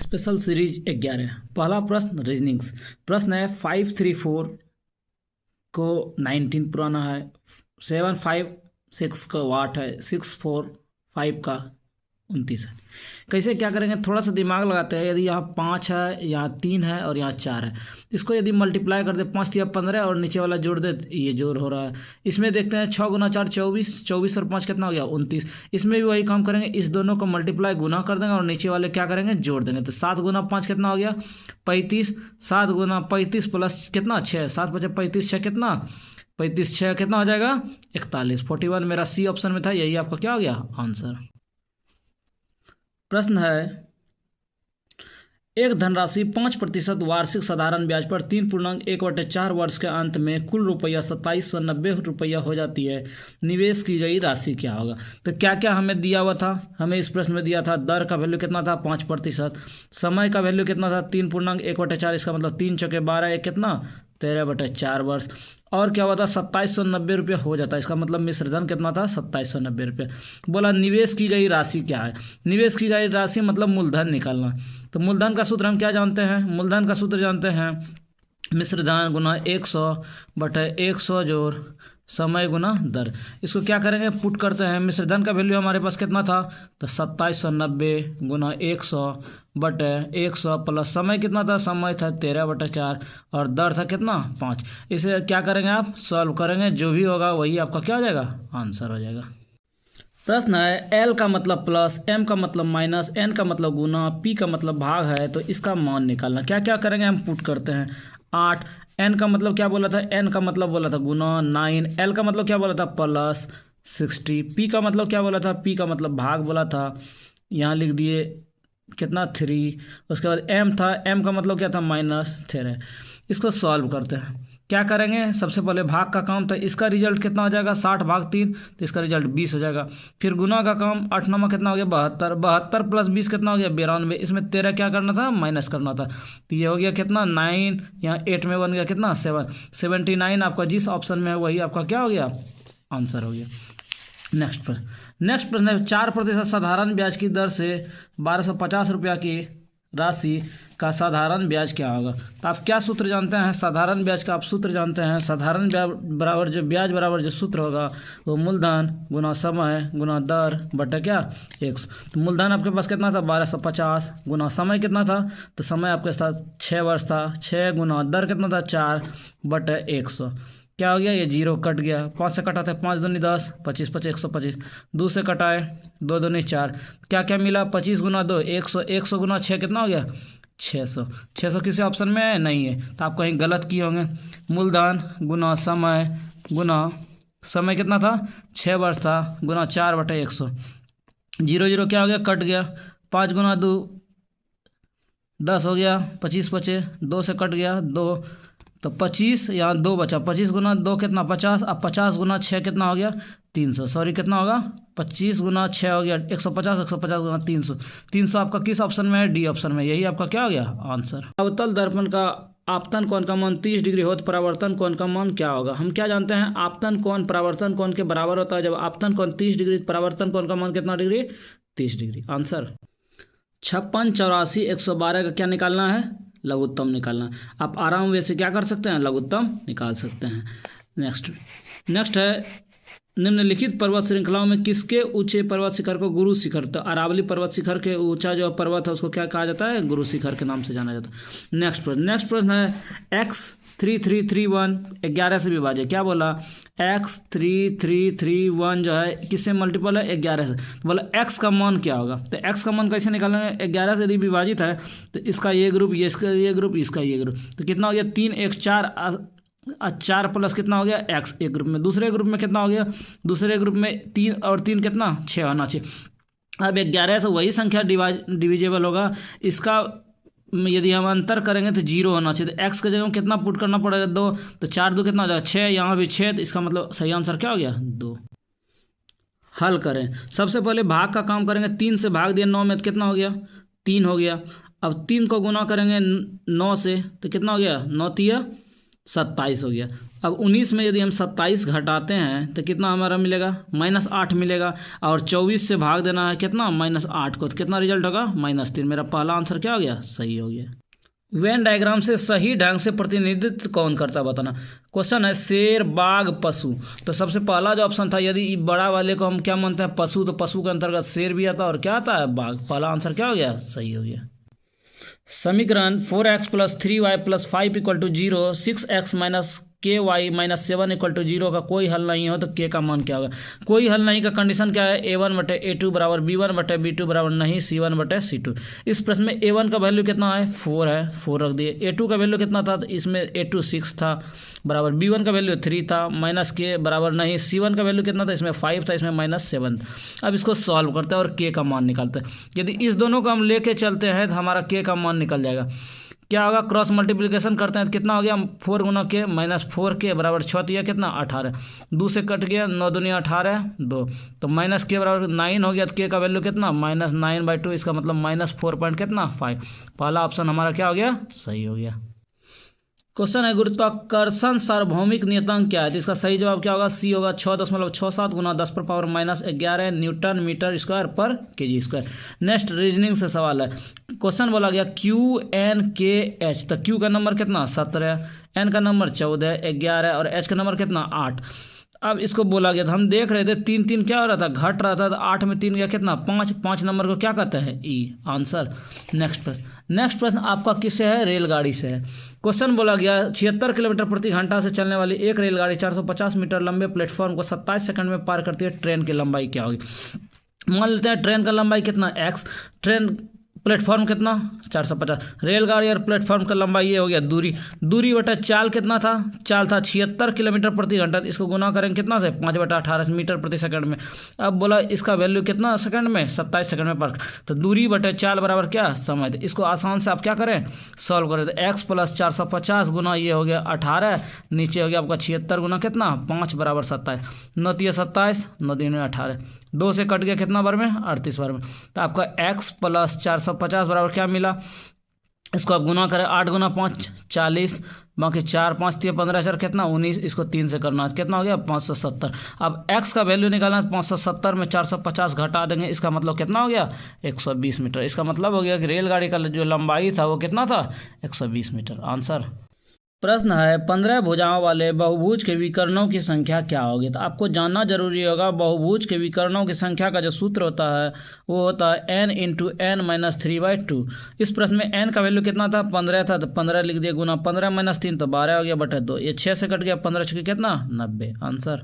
Special series 11। पहला प्रश्न reasonings. प्रश्न है 534 को 19 पुराना है, 756 का 8 है, 645 का 29 है। कैसे क्या करेंगे, थोड़ा सा दिमाग लगाते हैं। यदि यहाँ 5 है, यहाँ 3 है और यहाँ 4 है, इसको यदि मल्टीप्लाई कर दे 5 या 15 और नीचे वाला जोड़ दे, ये जोड़ हो रहा है। इसमें देखते हैं 6 गुना 4 24, 24 और 5 कितना हो गया 29। इसमें भी वही काम करेंगे, इस दोनों को मल्टीप्लाई गुना कर देंगे और नीचे वाले क्या करेंगे जोड़ देंगे। तो 7 गुना 5 कितना हो गया 35, 7 गुना 35 प्लस कितना 6, 7 बचे 35, 6 कितना 35, 6 कितना हो जाएगा 41। 41 मेरा सी ऑप्शन में था, यही आपका क्या हो गया आंसर। प्रश्न है एक धनराशि 5% वार्षिक साधारण ब्याज पर 3.1/4 वर्ष के अंत में कुल रुपया 2790 रुपया हो जाती है। निवेश की गई राशि क्या होगा। तो क्या क्या हमें दिया हुआ था, हमें इस प्रश्न में दिया था दर का वैल्यू कितना था 5%, समय का वैल्यू कितना था 3.1/4, इसका मतलब 3 चौके 12 एक कितना 13/4 वर्ष, और क्या हुआ था 2790 रुपये हो जाता है, इसका मतलब मिश्र धन कितना था 2790 रुपये। बोला निवेश की गई राशि क्या है, निवेश की गई राशि मतलब मूलधन निकालना। तो मूलधन का सूत्र हम क्या जानते हैं, मूलधन का सूत्र जानते हैं मिश्र धन गुना 100/100 जोड़ समय गुना दर। इसको क्या करेंगे पुट करते हैं। मिश्र धन का वैल्यू हमारे पास कितना था तो 2790 गुना 100/100 प्लस समय कितना था, समय था 13/4 और दर था कितना 5। इसे क्या करेंगे आप सॉल्व करेंगे, जो भी होगा वही आपका क्या हो जाएगा आंसर हो जाएगा। प्रश्न है एल का मतलब प्लस, एम का मतलब माइनस, एन का मतलब गुना, पी का मतलब भाग है, तो इसका मान निकालना। क्या क्या करेंगे हम पुट करते हैं 8, एन का मतलब क्या बोला था, एन का मतलब बोला था गुना 9, एल का मतलब क्या बोला था प्लस 60, पी का मतलब क्या बोला था, पी का मतलब भाग बोला था, यहाँ लिख दिए कितना 3। उसके बाद एम था, एम का मतलब क्या था -3। इसको सॉल्व करते हैं। क्या करेंगे, सबसे पहले भाग का काम, तो इसका रिजल्ट कितना हो जाएगा 60/3, तो इसका रिजल्ट 20 हो जाएगा। फिर गुना का काम 8 9 कितना हो गया 72, 72 प्लस 20 कितना हो गया 92, इसमें 13 क्या करना था माइनस करना था, तो ये हो गया कितना 9, यहाँ 8 में बन गया कितना 7, 79 आपका जिस ऑप्शन में है वही आपका क्या हो गया आंसर हो गया। नेक्स्ट प्रश्न है 4% साधारण ब्याज की दर से 1250 रुपया की राशि का साधारण ब्याज क्या होगा। तो आप क्या सूत्र जानते हैं साधारण ब्याज का, आप सूत्र जानते हैं साधारण ब्याज बराबर जो सूत्र होगा वो मूलधन गुना समय गुना दर बटा क्या 100। तो मूलधन आपके पास कितना था 1250 गुना समय कितना था, तो समय आपके साथ 6 वर्ष था, 6 गुना दर कितना था 4/100। क्या हो गया ये 0 कट गया, 5 से कटा था 5 दूनी 10, 25 25 125, 2 से कटाए 2 दूनी 4, क्या क्या मिला 25 गुना 2 100, 100 गुना 6 कितना हो गया 600। 600 किसी ऑप्शन में नहीं है, तो आप कहीं गलत किए होंगे। मूलधन गुना समय कितना था 6 वर्ष था गुना 4/100, 0 0 क्या हो गया कट गया, 5 गुना 2 10 हो गया, 25 बचे 2 से कट गया 2, तो 25 यहाँ 2 बचा, 25 गुना 2 कितना 50, अब 50 गुना 6 कितना हो गया 300, सॉरी कितना होगा 25 गुना 6 हो गया 150, 150 गुना 300, 300 आपका किस ऑप्शन में है डी ऑप्शन में, यही आपका क्या हो गया आंसर। अवतल दर्पण का आपतन कोण का मान 30 डिग्री हो तो परावर्तन कोण का मान क्या होगा। हम क्या जानते हैं आपतन कोण परावर्तन कोण के बराबर होता है, जब आपतन कोण 30 डिग्री परावर्तन कोण का मान कितना डिग्री 30 डिग्री। आंसर 56 84 112 का क्या निकालना है लघुत्तम निकालना। आप आराम वैसे क्या कर सकते हैं लघुत्तम निकाल सकते हैं। नेक्स्ट है निम्नलिखित पर्वत श्रृंखलाओं में किसके ऊंचे पर्वत शिखर को गुरु शिखर, तो अरावली पर्वत शिखर के ऊंचा जो पर्वत है उसको क्या कहा जाता है गुरु शिखर के नाम से जाना जाता है। नेक्स्ट प्रश्न है x3331 11 से विभाज्य। क्या बोला x3331 जो है किससे मल्टीपल है 11 से, तो बोला x का मान क्या होगा, तो x का मान कैसे निकालेंगे 11 से यदि विभाजित है तो इसका ये ग्रुप ये इसका ये ग्रुप इसका ये ग्रुप, तो कितना हो गया 3 1 4 4 प्लस कितना हो गया x एक ग्रुप में, दूसरे ग्रुप में कितना हो गया दूसरे ग्रुप में 3 और 3 कितना 6 होना चाहिए। अब 11 से वही संख्या डिविजेबल होगा, इसका यदि हम अंतर करेंगे तो 0 होना चाहिए, तो x के जगह कितना पुट करना पड़ेगा 2, तो 4 2 कितना हो जाएगा 6, यहाँ भी 6, तो इसका मतलब सही आंसर क्या हो गया 2। हल करें, सबसे पहले भाग का काम करेंगे, 3 से भाग दिया 9 में तो कितना हो गया 3 हो गया। अब 3 को गुना करेंगे 9 से तो कितना हो गया 9 3 27 हो गया। अब 19 में यदि हम 27 घटाते हैं तो कितना हमारा मिलेगा, -8 मिलेगा। और 24 से भाग देना है कितना, -8 को, तो कितना रिजल्ट होगा, -3। मेरा पहला आंसर क्या हो गया, सही हो गया। वेन डायग्राम से सही ढंग से प्रतिनिधित्व कौन करता है बताना। क्वेश्चन है शेर, बाघ, पशु। तो सबसे पहला जो ऑप्शन था, यदि बड़ा वाले को हम क्या मानते हैं, पशु, तो पशु के अंतर्गत शेर भी आता है और क्या आता है, बाघ। पहला आंसर क्या हो गया, सही हो गया। समीकरण 4x + 3y + 5 = 0, 6x - ky - 7 = 0 का कोई हल नहीं हो तो k का मान क्या होगा। कोई हल नहीं का कंडीशन क्या है, a1/a2 = b1/b2 = नहीं c1/c2। इस प्रश्न में a1 का वैल्यू कितना है, 4 है, 4 रख दिए। a2 का वैल्यू कितना था, तो इसमें a2 6 था, बराबर b1 का वैल्यू 3 था, -k बराबर नहीं, c1 का वैल्यू कितना था, इसमें 5 था, इसमें -7। अब इसको सॉल्व करते हैं और k का मान निकालते हैं। यदि इस दोनों को हम लेके चलते हैं तो हमारा k का मान निकल जाएगा। क्या होगा, क्रॉस मल्टीप्लिकेशन करते हैं तो कितना हो गया, 4 गुना के -4k बराबर 6 दिया, कितना 18, 2 से कट गया, 9 दूनी 18, 2, तो -k बराबर 9 हो गया। तो k का वैल्यू कितना, -9/2, इसका मतलब -4 कितना 5। पहला ऑप्शन हमारा क्या हो गया, सही हो गया। क्वेश्चन है गुरुत्वाकर्षण सार्वभौमिक नियतांक क्या है, तो इसका सही जवाब क्या होगा, सी होगा। 6.67 गुना 10⁻⁻11 न्यूटन मीटर स्क्वायर पर केजी स्क्वायर। नेक्स्ट रीजनिंग से सवाल है। क्वेश्चन बोला गया QNKH, तो Q का नंबर कितना, 17, N का नंबर 14, 11 और H का नंबर कितना, 8। अब इसको बोला गया, तो हम देख रहे थे 3 3 क्या हो रहा था, घट रहा था, तो 8 में 3 गया कितना, 5, 5 नंबर को क्या कहते हैं, ई, आंसर। नेक्स्ट प्रश्न आपका किससे है, रेलगाड़ी से है। क्वेश्चन बोला गया 76 किलोमीटर प्रति घंटा से चलने वाली एक रेलगाड़ी 450 मीटर लंबे प्लेटफॉर्म को 27 सेकंड में पार करती है, ट्रेन की लंबाई क्या होगी। मान लेते हैं ट्रेन का लंबाई कितना, x, ट्रेन प्लेटफॉर्म कितना 450, रेलगाड़ी और प्लेटफॉर्म का लंबाई ये हो गया दूरी बटा चाल कितना था, चाल था 76 किलोमीटर प्रति घंटा, इसको गुना करेंगे कितना से 5/18 मीटर प्रति सेकंड में। अब बोला इसका वैल्यू कितना सेकंड में, 27 सेकंड में पर, तो दूरी बटे चाल बराबर क्या, समय। तो इसको आसान से आप क्या करें, सॉल्व करें। तो x + 450 गुना ये हो गया 18, नीचे हो गया आपका 76 गुना कितना 5 बराबर 27, 9 × 27, 9 × 18, 2 से कट गया कितना बार में, 38 बार में। तो आपका x + 450 बराबर क्या मिला, इसको आप गुना करें, 8 × 5 40, बाकी 4 5 3 15 4 कितना 19, इसको 3 से करना है, कितना हो गया 570। अब x का वैल्यू निकालना है, 570 में 450 घटा देंगे, इसका मतलब कितना हो गया 120 मीटर। इसका मतलब हो गया कि रेलगाड़ी का जो लंबाई था वो कितना था 120 मीटर, आंसर। प्रश्न है 15 भुजाओं वाले बहुभुज के विकर्णों की संख्या क्या होगी। तो आपको जानना जरूरी होगा, बहुभुज के विकर्णों की संख्या का जो सूत्र होता है वो होता है n × n - 3/2। इस प्रश्न में n का वैल्यू कितना था, 15 था, तो 15 लिख दिया, गुना 15 - 3 तो 12 हो गया बटे 2, ये 6 से कट गया, 15 6 कितना 90, आंसर।